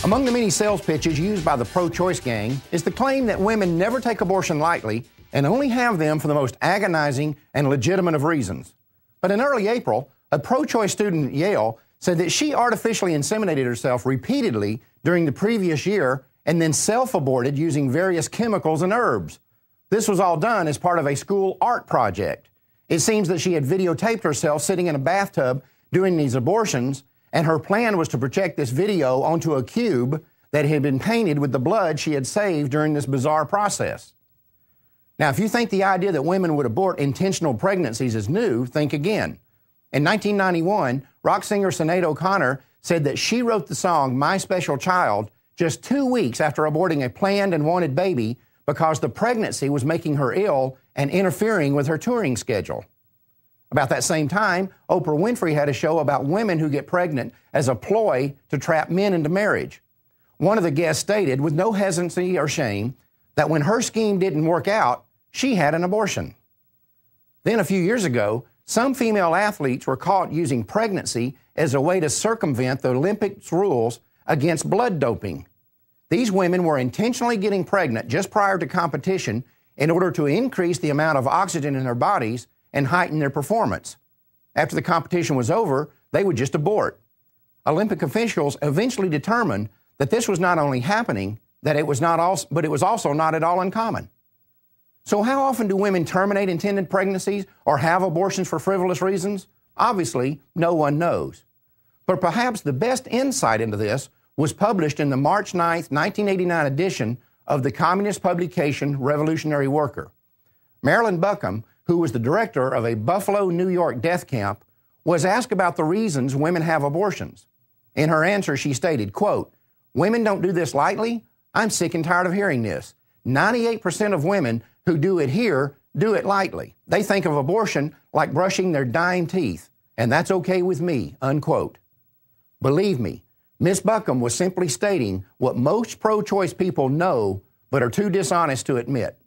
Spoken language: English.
Among the many sales pitches used by the pro-choice gang is the claim that women never take abortion lightly and only have them for the most agonizing and legitimate of reasons. But in early April, a pro-choice student at Yale said that she artificially inseminated herself repeatedly during the previous year and then self-aborted using various chemicals and herbs. This was all done as part of a school art project. It seems that she had videotaped herself sitting in a bathtub doing these abortions, and her plan was to project this video onto a cube that had been painted with the blood she had saved during this bizarre process. Now, if you think the idea that women would abort intentional pregnancies is new, think again. In 1991, rock singer Sinead O'Connor said that she wrote the song My Special Child just 2 weeks after aborting a planned and wanted baby because the pregnancy was making her ill and interfering with her touring schedule. About that same time, Oprah Winfrey had a show about women who get pregnant as a ploy to trap men into marriage. One of the guests stated, with no hesitancy or shame, that when her scheme didn't work out, she had an abortion. Then a few years ago, some female athletes were caught using pregnancy as a way to circumvent the Olympics rules against blood doping. These women were intentionally getting pregnant just prior to competition in order to increase the amount of oxygen in their bodies and heighten their performance. After the competition was over, they would just abort. Olympic officials eventually determined that this was not only happening, but it was also not at all uncommon. So how often do women terminate intended pregnancies or have abortions for frivolous reasons? Obviously, no one knows. But perhaps the best insight into this was published in the March 9, 1989 edition of the communist publication Revolutionary Worker. Marilyn Buckham, who was the director of a Buffalo, New York death camp, was asked about the reasons women have abortions. In her answer, she stated, quote, "Women don't do this lightly. I'm sick and tired of hearing this. 98% of women who do it here do it lightly. They think of abortion like brushing their dying teeth, and that's okay with me," unquote. Believe me, Ms. Buckham was simply stating what most pro-choice people know but are too dishonest to admit.